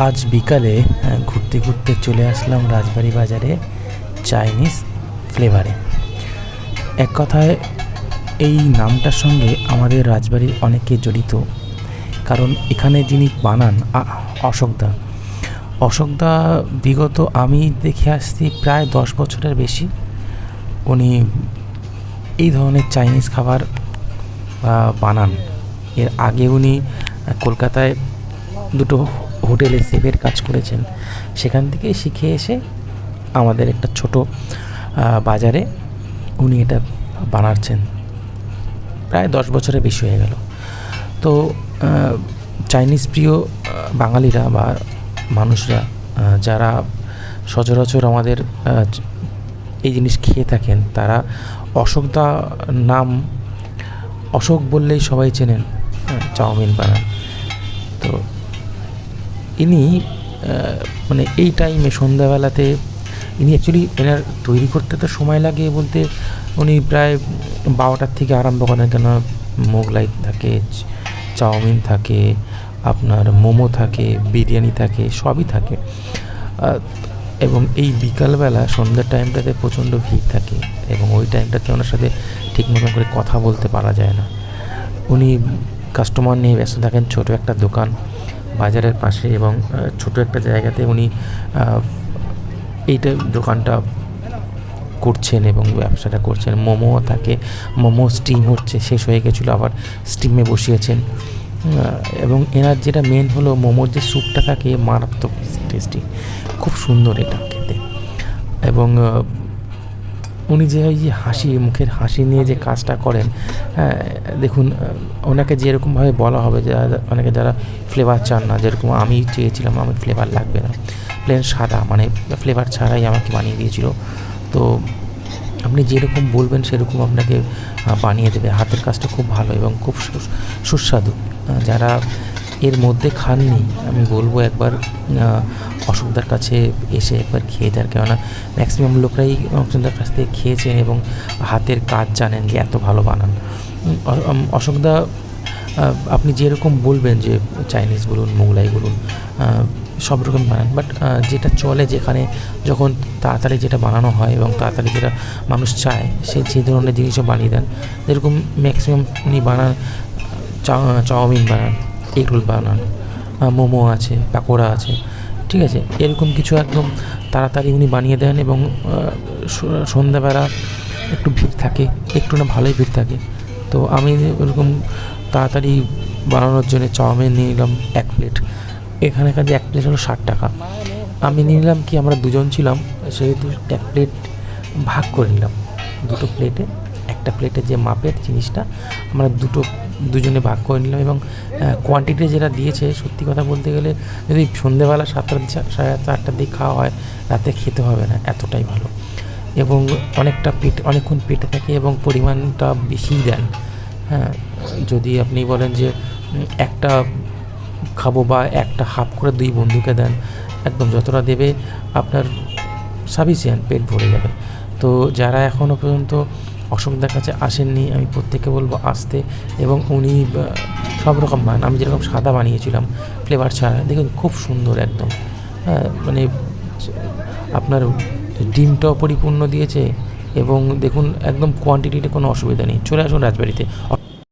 আজ বিকালে ঘুরতে ঘুরতে চলে আসলাম রাজবাড়ি বাজারে চাইনিজ ফ্লেভারে। এক কথায় এই নামটার সঙ্গে আমাদের রাজবাড়ির অনেকে জড়িত, কারণ এখানে যিনি বানান অশোকদা বিগত আমি দেখে আসছি প্রায় 10 বছরের বেশি উনি এই ধরনের চাইনিজ খাবার বানান। এর আগে উনি কলকাতায় দুটো হোটেলে শেফের কাজ করেছেন, সেখান থেকে শিখে এসে আমাদের একটা ছোট বাজারে উনি এটা বানাচ্ছেন। প্রায় 10 বছরের বেশি হয়ে গেল। তো চাইনিজ প্রিয় বাঙালিরা বা মানুষরা যারা সচরাচর আমাদের এই জিনিস খেয়ে থাকেন, তারা অশোকদা নাম, অশোক বললেই সবাই চেনেন চাউমিন বানান। তো ইনি মানে এই টাইমে সন্ধ্যাবেলাতে ইনি অ্যাকচুয়ালি এনার তৈরি করতে তো সময় লাগে বলতে উনি প্রায় 12টার থেকে আরম্ভ করেন, কেন মোগলাই থাকে, চাউমিন থাকে, আপনার মোমো থাকে, বিরিয়ানি থাকে, সবই থাকে। এবং এই বিকালবেলা সন্ধ্যার টাইমটাতে প্রচণ্ড ভিড় থাকে এবং ওই টাইমটাতে ওনার সাথে ঠিক মতো করে কথা বলতে পারা যায় না। উনি কাস্টমার নিয়ে ব্যস্ত থাকেন, ছোটো একটা দোকান বাজারের পাশে এবং ছোটো একটা জায়গাতে উনি এইটা দোকানটা করছেন এবং ব্যবসাটা করছেন। মোমো থাকে, মোমো স্টিম হচ্ছে, শেষ হয়ে গেছিলো, আবার স্টিমে বসিয়েছেন। এবং এনার যেটা মেন হলো মোমোর যে স্যুপটা থাকে মারাত্মক টেস্টি, খুব সুন্দর এটা খেতে। এবং উনি যে ওই যে হাসি, মুখের হাসি নিয়ে যে কাজটা করেন, দেখুন ওনাকে যেরকমভাবে বলা হবে, অনেকে যারা ফ্লেভার চান না, যেরকম আমি চেয়েছিলাম, আমি ফ্লেভার লাগবে না, প্লেন সাদা মানে ফ্লেভার ছাড়াই আমাকে বানিয়ে দিয়েছিল। তো আপনি যেরকম বলবেন সেরকম আপনাকে বানিয়ে দেবে। হাতের কাজটা খুব ভালো এবং খুব সুস্বাদু। যারা এর মধ্যে খাননি, আমি বলবো একবার অশোকদার কাছে এসে একবার খেয়ে যান, কেননা ম্যাক্সিমাম লোকরাই অশোকদার কাছ থেকে খেয়েছেন এবং হাতের কাজ জানেন যে এত ভালো বানান। অশোকদা আপনি যেরকম বলবেন যে চাইনিজ বলুন, মোগলাই বলুন, সব রকম বানান, বাট যেটা চলে, যেখানে যখন তাড়াতাড়ি যেটা বানানো হয় এবং তাড়াতাড়ি যেটা মানুষ চায়, সেই ধরনের জিনিসও বানিয়ে দেন। যেরকম ম্যাক্সিমাম উনি বানান চাউমিন বানান, এগ রোল বানান, মোমো আছে, পাকোড়া আছে, ঠিক আছে, এরকম কিছু একদম তাড়াতাড়ি উনি বানিয়ে দেন। এবং সন্ধ্যাবেলা একটু ভিড় থাকে, একটু না ভালোই ভিড় থাকে। তো আমি ওরকম তাড়াতাড়ি বানানোর জন্য চাউমিন নিয়ে নিলাম 1 প্লেট। এখানকার যে 1 প্লেট হলো 60 টাকা। আমি নিয়ে নিলাম কি, আমরা দুজন ছিলাম সেহেতু 1 প্লেট ভাগ করে নিলাম। দুটো প্লেটে, একটা প্লেটে যে মাপের জিনিসটা আমরা দুজনে ভাগ করে নিলাম। এবং কোয়ান্টিটি যেটা দিয়েছে, সত্যি কথা বলতে গেলে যদি সন্ধ্যেবেলা 7টা সাড়ে 8টার দিকে খাওয়া হয়, রাতে খেতে হবে না, এতটাই ভালো। এবং অনেকক্ষণ পেটে থাকে এবং পরিমাণটা বেশিই দেন। হ্যাঁ, যদি আপনি বলেন যে একটা খাবো বা একটা হাফ করে 2 বন্ধুকে দেন, একদম যতটা দেবে আপনার সাফিসিয়েন্ট, পেট ভরে যাবে। তো যারা এখনও পর্যন্ত অশোকদার কাছে আসেননি, আমি প্রত্যেককে বলবো আসতে। এবং উনি সব রকম আমি যেরকম সাদা বানিয়েছিলাম ফ্লেভার ছাড়া, দেখুন খুব সুন্দর একদম। মানে আপনার ডিমটাও পরিপূর্ণ দিয়েছে এবং দেখুন একদম কোয়ান্টিটিতে কোনো অসুবিধা নেই। চলে আসুন রাজবাড়িতে।